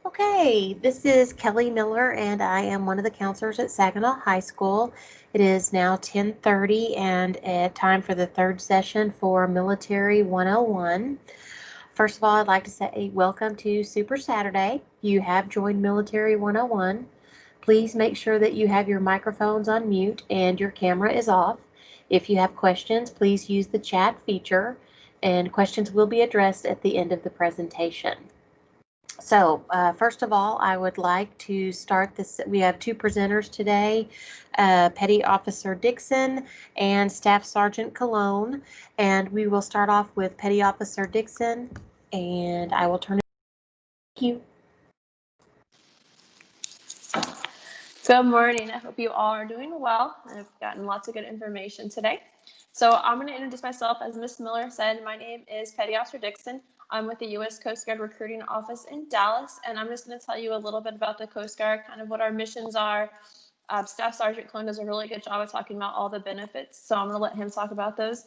Okay, this is Kelly Miller, and I am one of the counselors at Saginaw High School. It is now 10:30 and time for the third session for Military 101. First of all, I'd like to say welcome to Super Saturday. You have joined Military 101. Please make sure that you have your microphones on mute and your camera is off. If you have questions, please use the chat feature, and questions will be addressed at the end of the presentation. So first of all, I would like to start this. We have two presenters today, Petty Officer Dixon and Staff Sergeant Cologne. And we will start off with Petty Officer Dixon, and I will turn it to you. Good morning. I hope you all are doing well. I've gotten lots of good information today. So I'm going to introduce myself. As Ms. Miller said, my name is Petty Officer Dixon. I'm with the U.S. Coast Guard Recruiting Office in Dallas, and I'm just going to tell you a little bit about the Coast Guard, kind of what our missions are. Staff Sergeant Cologne does a really good job of talking about all the benefits, so I'm going to let him talk about those.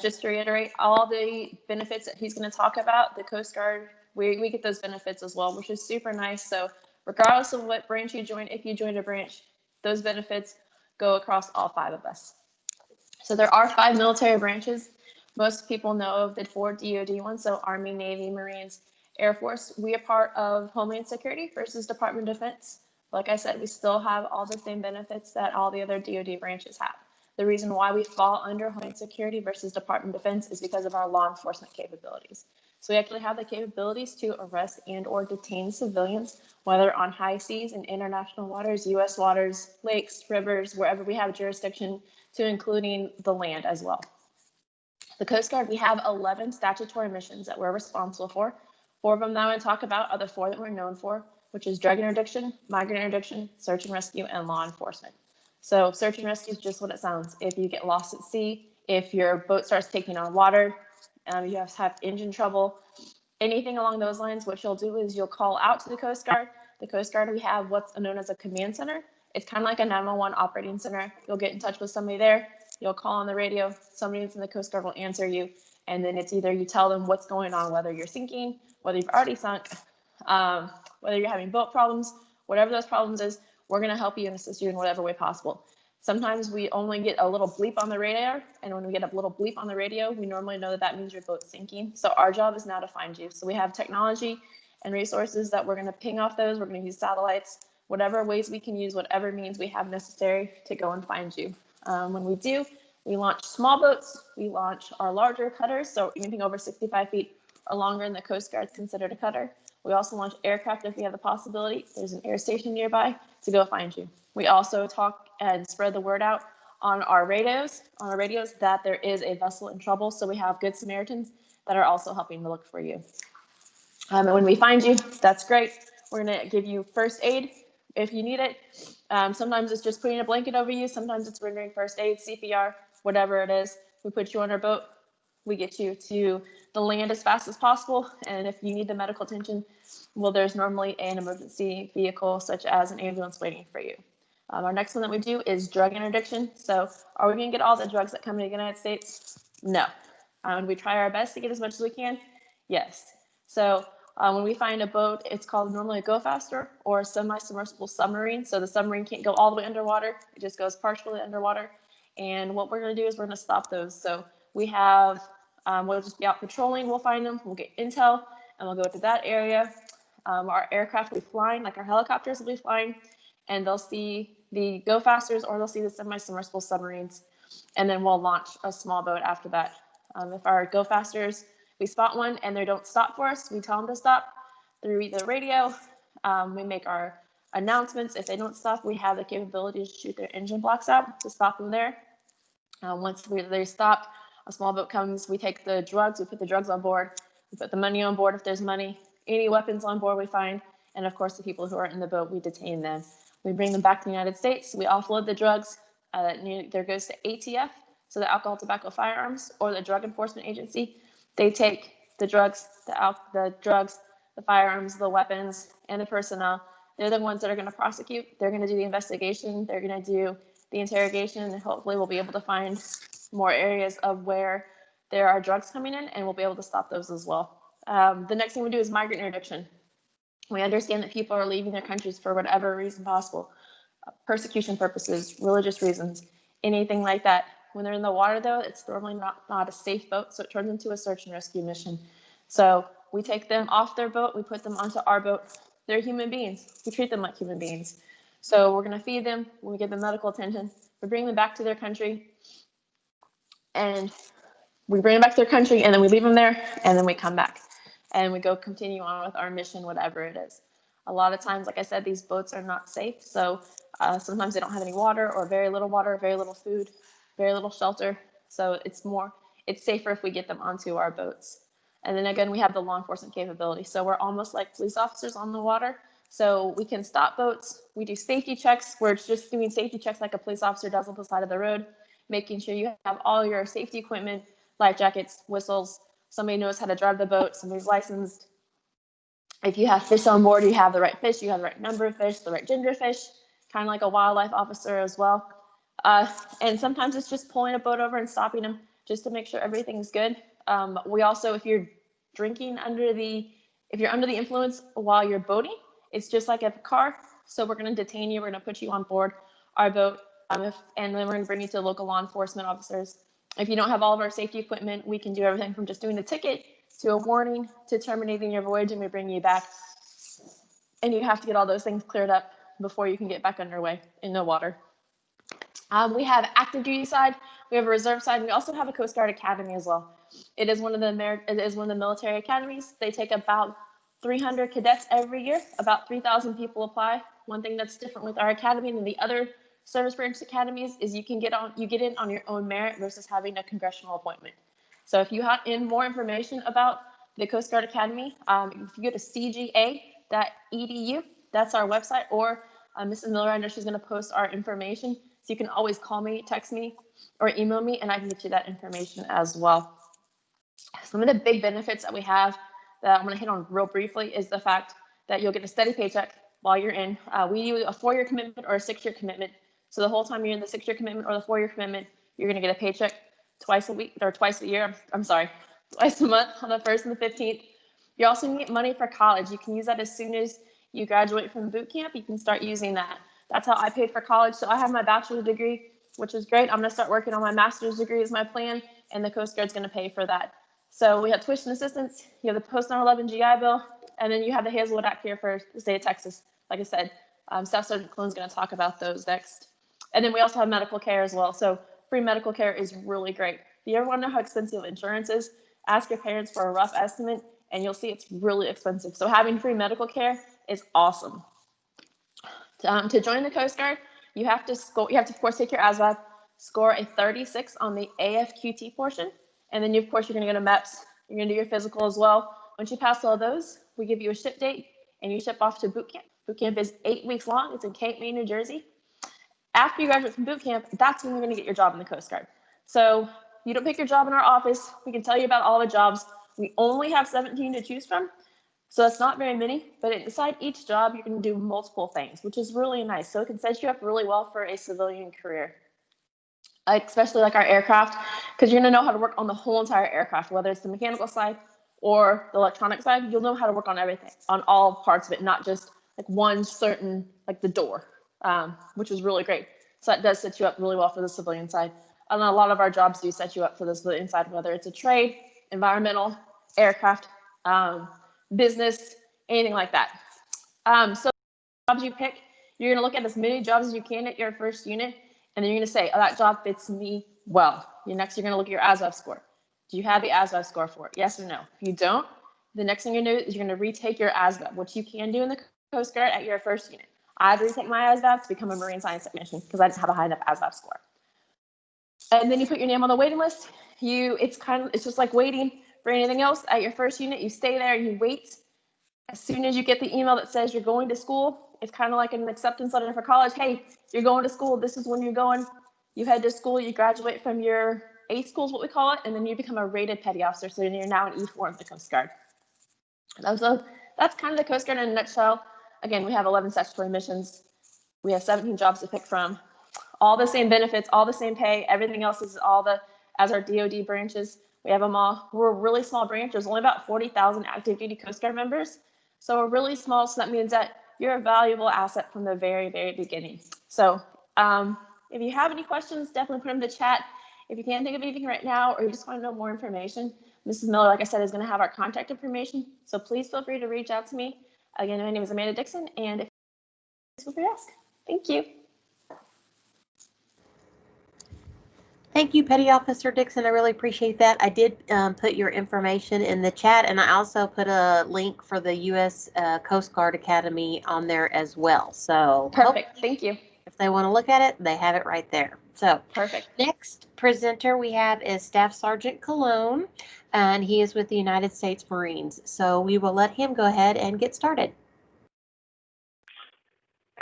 Just to reiterate, all the benefits that he's going to talk about, the Coast Guard, we get those benefits as well, which is super nice. So regardless of what branch you join, if you join a branch, those benefits go across all 5 of us. So there are 5 military branches. Most people know of the 4 DoD ones, so Army, Navy, Marines, Air Force. We are part of Homeland Security versus Department of Defense. Like I said, we still have all the same benefits that all the other DoD branches have. The reason why we fall under Homeland Security versus Department of Defense is because of our law enforcement capabilities. So we actually have the capabilities to arrest and or detain civilians, whether on high seas and international waters, U.S. waters, lakes, rivers, wherever we have jurisdiction, to including the land as well. The Coast Guard, we have 11 statutory missions that we're responsible for. 4 of them that I'm going to talk about are the 4 that we're known for, which is drug interdiction, migrant interdiction, search and rescue, and law enforcement. So search and rescue is just what it sounds. If you get lost at sea, if your boat starts taking on water, you have engine trouble, anything along those lines, what you'll do is you'll call out to the Coast Guard. The Coast Guard, we have what's known as a command center. It's kind of like a 911 operating center. You'll get in touch with somebody there. You'll call on the radio. Somebody from the Coast Guard will answer you. And then it's either you tell them what's going on, whether you're sinking, whether you've already sunk, whether you're having boat problems, whatever those problems is, we're going to help you and assist you in whatever way possible. Sometimes we only get a little bleep on the radar, and when we get a little bleep on the radio, we normally know that that means your boat's sinking. So our job is now to find you. So we have technology and resources that we're going to ping off those. We're going to use satellites, whatever ways we can use, whatever means we have necessary to go and find you. When we do, we launch small boats, we launch our larger cutters, so anything over 65 feet or longer in the Coast Guard is considered a cutter. We also launch aircraft if we have the possibility. There's an air station nearby to go find you. We also talk and spread the word out on our radios that there is a vessel in trouble. So we have Good Samaritans that are also helping to look for you. And when we find you, that's great. We're going to give you first aid if you need it. Sometimes it's just putting a blanket over you. Sometimes it's rendering first aid, CPR, whatever it is. We put you on our boat. We get you to the land as fast as possible. And if you need the medical attention, well, there's normally an emergency vehicle such as an ambulance waiting for you. Our next one that we do is drug interdiction. So are we going to get all the drugs that come to the United States? No. We try our best to get as much as we can? Yes. So when we find a boat, it's called normally a go faster or a semi-submersible submarine. So the submarine can't go all the way underwater. It just goes partially underwater. And what we're going to do is we're going to stop those. So we have, we'll just be out patrolling. We'll find them. We'll get intel and we'll go to that area. Our aircraft will be flying, like our helicopters will be flying, and they'll see the go fasters or they'll see the semi-submersible submarines. And then we'll launch a small boat after that. If our go fasters, we spot one and they don't stop for us, we tell them to stop through the radio. We make our announcements. If they don't stop, we have the capability to shoot their engine blocks out to stop them there. Once they stop, a small boat comes, we take the drugs, we put the drugs on board, we put the money on board if there's money, any weapons on board we find, and of course the people who are in the boat, we detain them. We bring them back to the United States, we offload the drugs, there goes to ATF, so the Alcohol, Tobacco, Firearms, or the Drug Enforcement Agency. They take the drugs, the firearms, the weapons, and the personnel. They're the ones that are going to prosecute. They're going to do the investigation. They're going to do the interrogation, and hopefully we'll be able to find more areas of where there are drugs coming in, and we'll be able to stop those as well. The next thing we do is migrant interdiction. We understand that people are leaving their countries for whatever reason possible, persecution purposes, religious reasons, anything like that. When they're in the water, though, it's normally not a safe boat, so it turns into a search and rescue mission. So we take them off their boat, we put them onto our boat. They're human beings. We treat them like human beings. So we're going to feed them, we give them medical attention, we bring them back to their country, and we bring them back to their country, and then we leave them there, and then we come back. And we go continue on with our mission, whatever it is. A lot of times, like I said, these boats are not safe. So sometimes they don't have any water or very little food, very little shelter. So it's safer if we get them onto our boats. And then again, we have the law enforcement capability. So we're almost like police officers on the water. So we can stop boats. We do safety checks. We're just doing safety checks like a police officer does on the side of the road, making sure you have all your safety equipment, life jackets, whistles, somebody knows how to drive the boat, somebody's licensed. If you have fish on board, you have the right fish, you have the right number of fish, the right gender of fish, kind of like a wildlife officer as well. And sometimes it's just pulling a boat over and stopping them just to make sure everything's good. We also, if you're under the influence while you're boating, it's just like a car. So we're going to detain you. We're going to put you on board our boat, and then we're going to bring you to local law enforcement officers. If you don't have all of our safety equipment, we can do everything from just doing a ticket to a warning to terminating your voyage, and we bring you back. And you have to get all those things cleared up before you can get back underway in the water. We have active duty side, we have a reserve side, and we also have a Coast Guard Academy as well. It is one of the military academies. They take about 300 cadets every year. About 3,000 people apply. One thing that's different with our academy than the other service branch academies is you get in on your own merit versus having a congressional appointment. So if you want more information about the Coast Guard Academy, if you go to cga.edu, that's our website, or Mrs. Miller, I know she's going to post our information. So you can always call me, text me, or email me, and I can get you that information as well. Some of the big benefits that we have that I'm going to hit on real briefly is the fact that you'll get a steady paycheck while you're in. We do a 4-year commitment or a 6-year commitment. So the whole time you're in the 6-year commitment or the 4-year commitment, you're going to get a paycheck twice a week, or twice a year. Twice a month on the 1st and the 15th. You're also going to get money for college. You can use that as soon as you graduate from boot camp. You can start using that. That's how I paid for college. So I have my bachelor's degree, which is great. I'm going to start working on my master's degree is my plan, and the Coast Guard's going to pay for that. So we have tuition assistance, you have the post 9/11 GI Bill, and then you have the Hazelwood Act here for the state of Texas. Like I said, Staff Sergeant Clone's going to talk about those next. And then we also have medical care as well. So free medical care is really great. If you ever want to know how expensive insurance is, ask your parents for a rough estimate, and you'll see it's really expensive. So having free medical care is awesome. To join the Coast Guard, you have to of course take your ASVAB, score a 36 on the AFQT portion, and then of course you're going to go to MEPS. You're going to do your physical as well. Once you pass all those, we give you a ship date, and you ship off to boot camp. Boot camp is 8 weeks long. It's in Cape May, New Jersey. After you graduate from boot camp, that's when you're going to get your job in the Coast Guard. So you don't pick your job in our office. We can tell you about all the jobs. We only have 17 to choose from. So that's not very many, but inside each job, you can do multiple things, which is really nice. So it can set you up really well for a civilian career, especially like our aircraft, because you're going to know how to work on the whole entire aircraft, whether it's the mechanical side or the electronic side. You'll know how to work on everything, on all parts of it, not just like one certain, like the door, which is really great. So that does set you up really well for the civilian side. And a lot of our jobs do set you up for the civilian side, whether it's a trade, environmental, aircraft, business, anything like that. So jobs you pick, you're going to look at as many jobs as you can at your first unit, and then you're going to say, oh, that job fits me well. Next, you're going to look at your ASVAB score. Do you have the ASVAB score for it? Yes or no? If you don't, the next thing you're going to do is you're going to retake your ASVAB, which you can do in the Coast Guard at your first unit. I had to retake my ASVAB to become a marine science technician because I didn't have a high enough ASVAB score. And then you put your name on the waiting list. It's just like waiting for anything else at your first unit. You stay there, you wait. As soon as you get the email that says you're going to school, it's kind of like an acceptance letter for college. Hey, you're going to school. This is when you're going. You head to school. You graduate from your A school is what we call it, and then you become a rated petty officer. So you're now an E4 in the Coast Guard. So that's kind of the Coast Guard in a nutshell. Again, we have 11 statutory missions. We have 17 jobs to pick from. All the same benefits, all the same pay. Everything else is as our DoD branches. We have them all. We're a really small branch. There's only about 40,000 active duty Coast Guard members. So we're really small, so that means that you're a valuable asset from the very, very beginning. So if you have any questions, definitely put them in the chat. If you can't think of anything right now, or you just want to know more information, Mrs. Miller, like I said, is going to have our contact information. So please feel free to reach out to me. Again, my name is Amanda Dixon, and feel free to ask. Thank you. Thank you, Petty Officer Dixon. I really appreciate that. I did put your information in the chat, and I also put a link for the U.S. Coast Guard Academy on there as well. So perfect. Thank you. If they want to look at it, they have it right there. So perfect. Next presenter we have is Staff Sergeant Cologne, and he is with the United States Marines. So we will let him go ahead and get started.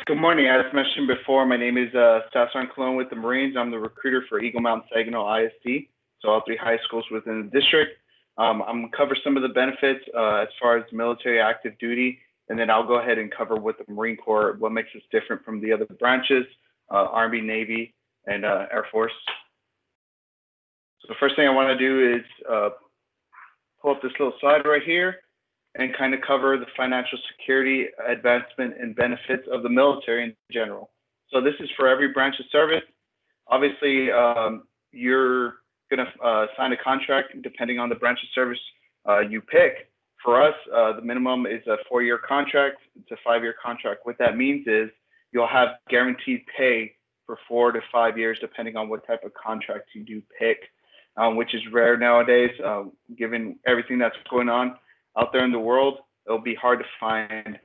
Good morning. As mentioned before, my name is Staff Sergeant Cologne with the Marines. I'm the recruiter for Eagle Mountain Saginaw ISD, so all 3 high schools within the district. I'm going to cover some of the benefits as far as military active duty, and then I'll go ahead and cover with the Marine Corps what makes us different from the other branches, Army, Navy, and Air Force. So the first thing I want to do is pull up this little slide right here and kind of cover the financial security, advancement, and benefits of the military in general. So this is for every branch of service. Obviously, you're going to sign a contract depending on the branch of service you pick. For us, the minimum is a 4-year contract. It's a 5-year contract. What that means is you'll have guaranteed pay for 4 to 5 years, depending on what type of contract you do pick, which is rare nowadays, given everything that's going on out there in the world. It'll be hard to find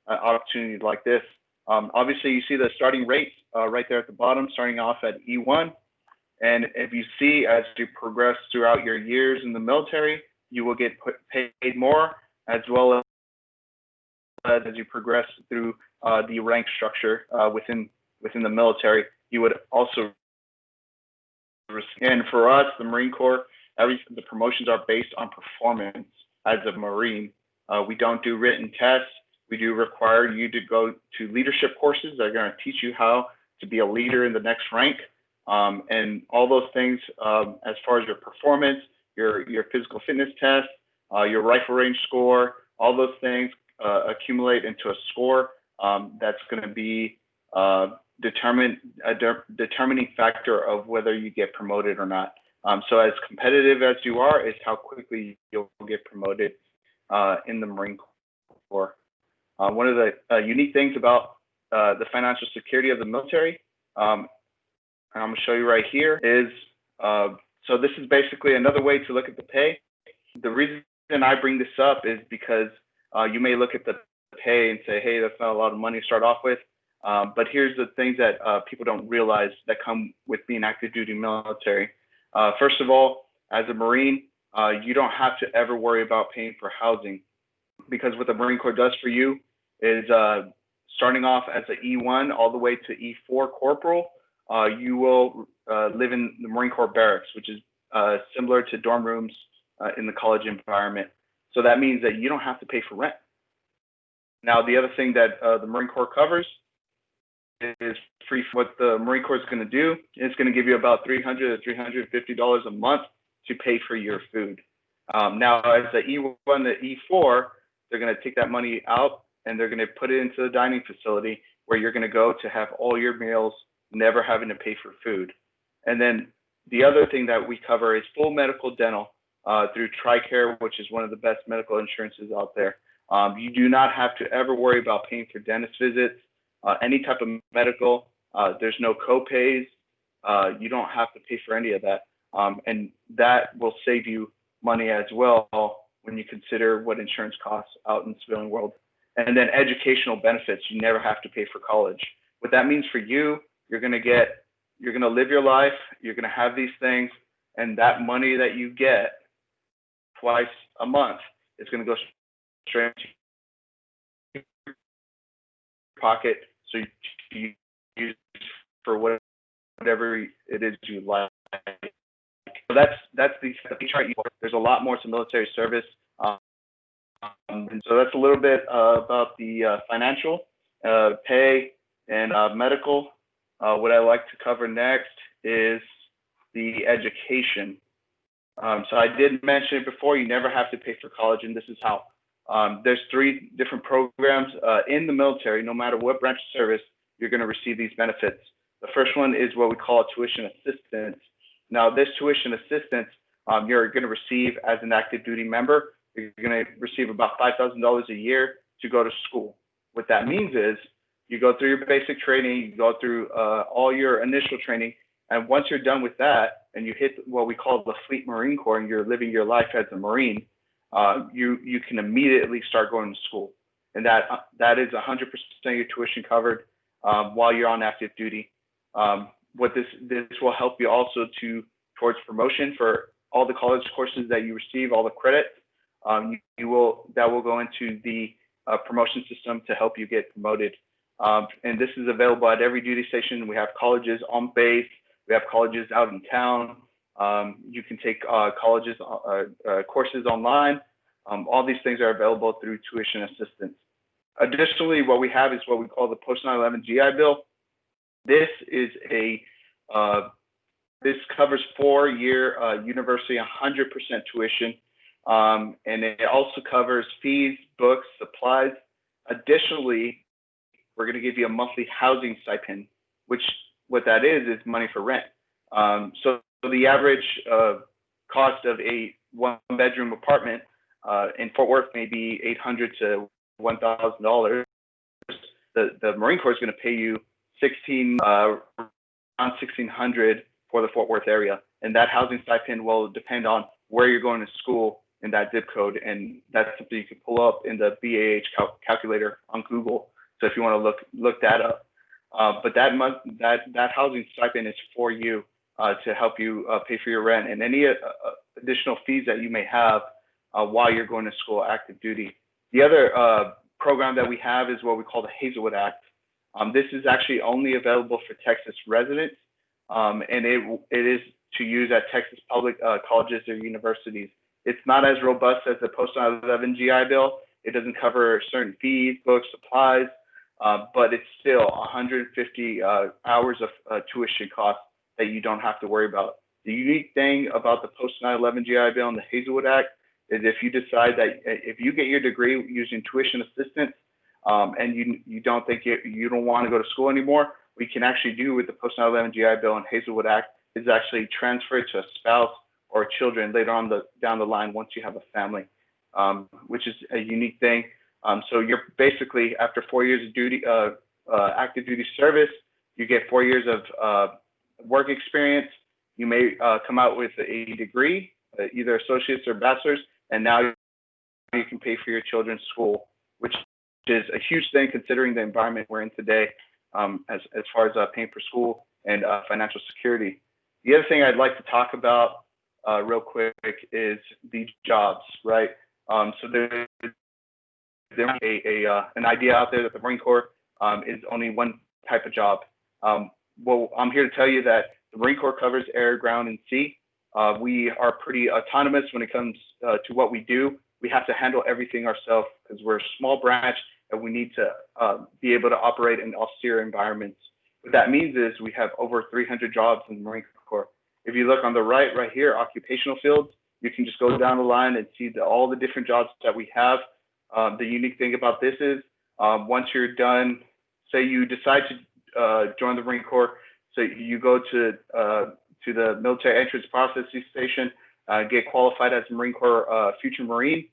an opportunity like this. Obviously, you see the starting rate right there at the bottom, starting off at E1. And if you see, as you progress throughout your years in the military, you will get paid more, as well as you progress through the rank structure within the military. You would also, and for us, the Marine Corps, the promotions are based on performance. As a Marine, we don't do written tests. We do require you to go to leadership courses that are going to teach you how to be a leader in the next rank, and all those things as far as your performance, your physical fitness test, your rifle range score, all those things accumulate into a score that's going to be a determining factor of whether you get promoted or not. So as competitive as you are is how quickly you'll get promoted in the Marine Corps. One of the unique things about the financial security of the military, and I'm going to show you right here, is so this is basically another way to look at the pay. The reason I bring this up is because you may look at the pay and say, hey, that's not a lot of money to start off with. But here's the things that people don't realize that come with being active duty military. First of all, as a Marine, you don't have to ever worry about paying for housing, because what the Marine Corps does for you is starting off as an E1 all the way to E4 corporal, you will live in the Marine Corps barracks, which is similar to dorm rooms in the college environment. So that means that you don't have to pay for rent. Now, the other thing that the Marine Corps covers is free. What the Marine Corps is going to do is going to give you about $300 to $350 a month to pay for your food. Now, as the E1 to E4, they're going to take that money out and they're going to put it into the dining facility where you're going to go to have all your meals, never having to pay for food. And then the other thing that we cover is full medical dental through TRICARE, which is one of the best medical insurances out there. You do not have to ever worry about paying for dentist visits, any type of medical. There's no co-pays. You don't have to pay for any of that. And that will save you money as well when you consider what insurance costs out in the civilian world. And then educational benefits, you never have to pay for college. What that means for you, you're going to live your life, you're going to have these things, and that money that you get twice a month is going to go straight into your pocket, so you use for whatever it is you like. So that's the chart. There's a lot more to military service. And so that's a little bit about the financial, pay, and medical. What I like to cover next is the education. So I did mention it before, you never have to pay for college, and this is how. There's 3 different programs in the military. No matter what branch of service, you're going to receive these benefits. The first one is what we call tuition assistance. Now, this tuition assistance, you're going to receive as an active duty member. You're going to receive about $5,000 a year to go to school. What that means is you go through your basic training, you go through all your initial training, and once you're done with that and you hit what we call the Fleet Marine Corps and you're living your life as a Marine, you can immediately start going to school. And that is 100% of your tuition covered while you're on active duty. What this will help you also towards promotion for all the college courses that you receive, all the credits. That will go into the promotion system to help you get promoted. And this is available at every duty station. We have colleges on base. We have colleges out in town. You can take colleges courses online. All these things are available through tuition assistance. Additionally, what we have is what we call the Post 9/11 GI Bill. This is this covers 4-year university 100% tuition, and it also covers fees, books, supplies. Additionally, we're going to give you a monthly housing stipend, which what that is money for rent. So the average cost of a 1-bedroom apartment in Fort Worth may be $800 to $1,000. The Marine Corps is going to pay you around $1,600 for the Fort Worth area, and that housing stipend will depend on where you're going to school in that zip code, and that's something you can pull up in the BAH calculator on Google. So if you want to look that up, but that housing stipend is for you to help you pay for your rent and any additional fees that you may have while you're going to school active duty. The other program that we have is what we call the Hazelwood Act. This is actually only available for Texas residents, and it is to use at Texas public colleges or universities. It's not as robust as the Post 9/11 GI Bill. It doesn't cover certain fees, books, supplies, but it's still 150 hours of tuition costs that you don't have to worry about. The unique thing about the Post 9/11 GI Bill and the Hazelwood Act is if you decide that if you get your degree using tuition assistance and you don't think you don't want to go to school anymore, we can actually do with the Post 9/11 GI Bill and Hazelwood Act is actually transfer it to a spouse or children later on down the line once you have a family, which is a unique thing. So you're basically after 4 years of duty, active duty service, you get 4 years of work experience. You may come out with a degree, either associates or bachelor's, and now you can pay for your children's school, which is a huge thing considering the environment we're in today, as far as paying for school and financial security. The other thing I'd like to talk about real quick is the jobs, right? So there's an idea out there that the Marine Corps is only one type of job. Well, I'm here to tell you that the Marine Corps covers air, ground, and sea. We are pretty autonomous when it comes to what we do. We have to handle everything ourselves because we're a small branch and we need to be able to operate in austere environments. What that means is we have over 300 jobs in the Marine Corps. If you look on the right here, occupational fields, you can just go down the line and see all the different jobs that we have. The unique thing about this is once you're done, say you decide to join the Marine Corps, so you go to the military entrance processing station, get qualified as a Marine Corps future Marine.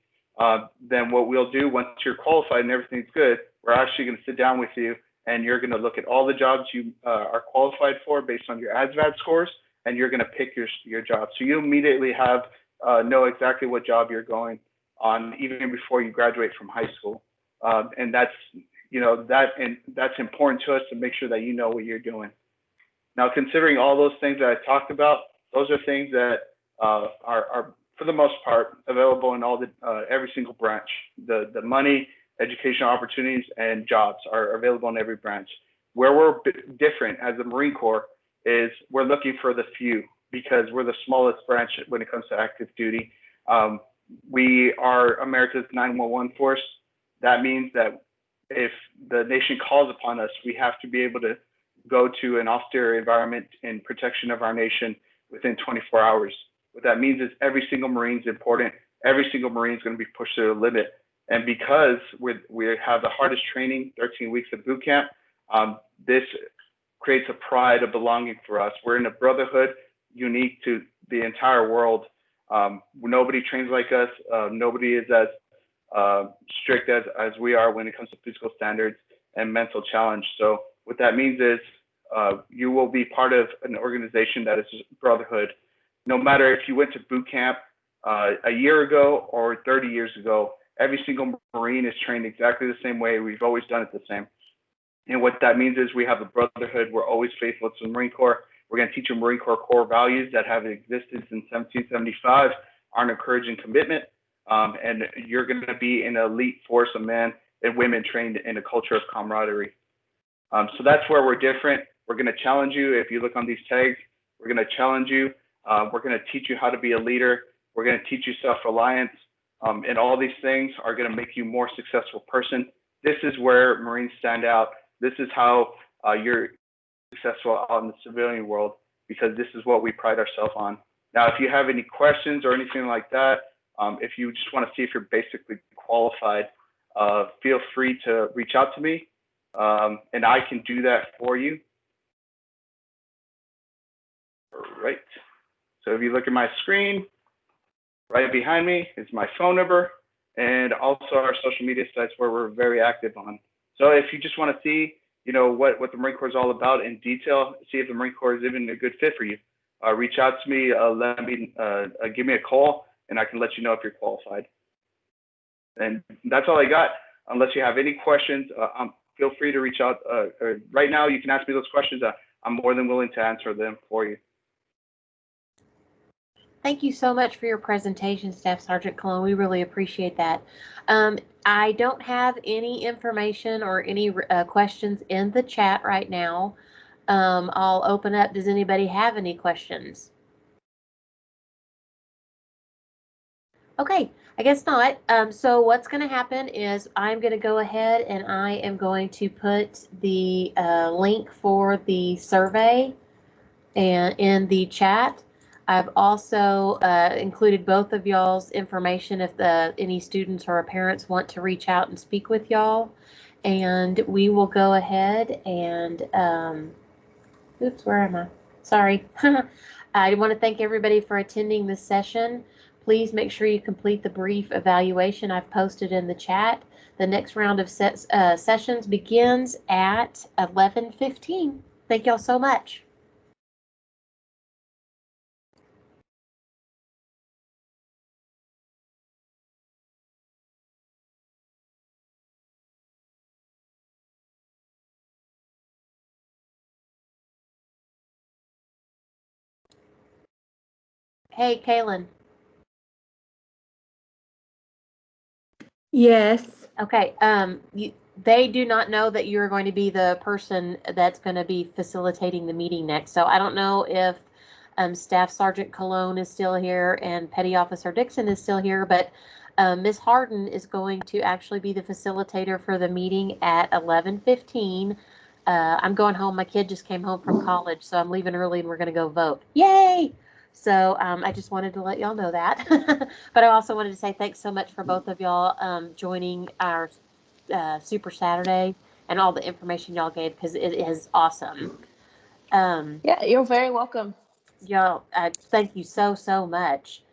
Then what we'll do once you're qualified and everything's good, we're actually going to sit down with you and you're going to look at all the jobs you are qualified for based on your ASVAB scores, and you're going to pick your job. So you immediately have know exactly what job you're going on even before you graduate from high school. And that's important to us to make sure that you know what you're doing. Now, considering all those things that I talked about, those are things that are for the most part available in every single branch. The money, educational opportunities, and jobs are available in every branch. Where we're different as the Marine Corps is we're looking for the few because we're the smallest branch when it comes to active duty. We are America's 911 force. That means that if the nation calls upon us, we have to be able to go to an austere environment in protection of our nation within 24 hours. What that means is every single Marine is important. Every single Marine is going to be pushed to the limit. And because we have the hardest training, 13 weeks of boot camp, this creates a pride of belonging for us. We're in a brotherhood unique to the entire world. Nobody trains like us. Nobody is as strict as we are when it comes to physical standards and mental challenge. So what that means is you will be part of an organization that is brotherhood. No matter if you went to boot camp a year ago or 30 years ago, every single Marine is trained exactly the same way. We've always done it the same. And what that means is we have a brotherhood. We're always faithful to the Marine Corps. We're going to teach you Marine Corps core values that have existed since 1775, honor, courage, and commitment. And you're going to be an elite force of men and women trained in a culture of camaraderie. So that's where we're different. We're going to challenge you. If you look on these tags, we're going to challenge you. We're going to teach you how to be a leader. We're going to teach you self-reliance. And all these things are going to make you a more successful person. This is where Marines stand out. This is how you're successful out in the civilian world, because this is what we pride ourselves on. Now, if you have any questions or anything like that, if you just want to see if you're basically qualified, feel free to reach out to me, and I can do that for you. All right. So if you look at my screen, right behind me is my phone number and also our social media sites where we're very active on. So if you just want to see, what the Marine Corps is all about in detail, see if the Marine Corps is even a good fit for you, reach out to me, give me a call, and I can let you know if you're qualified. And that's all I got. Unless you have any questions, feel free to reach out. Right now, you can ask me those questions. I'm more than willing to answer them for you. Thank you so much for your presentation, Staff Sergeant Cologne. We really appreciate that. I don't have any information or any questions in the chat right now. I'll open up. Does anybody have any questions? Okay, I guess not. So what's going to happen is I'm going to go ahead and I am going to put the link for the survey in the chat. I've also included both of y'all's information if any students or parents want to reach out and speak with y'all. And we will go ahead and, oops, where am I? Sorry. I want to thank everybody for attending this session. Please make sure you complete the brief evaluation I've posted in the chat. The next round of sessions begins at 11:15. Thank y'all so much. Hey, Kaylin. Yes. Okay. They do not know that you're going to be the person that's going to be facilitating the meeting next. So I don't know if Staff Sergeant Cologne is still here and Petty Officer Dixon is still here, but Ms. Harden is going to actually be the facilitator for the meeting at 11:15. I'm going home. My kid just came home from college, so I'm leaving early and we're going to go vote. Yay! So I just wanted to let y'all know that. But I also wanted to say thanks so much for both of y'all joining our Super Saturday and all the information y'all gave, because it is awesome. Yeah, you're very welcome. Y'all, thank you so much.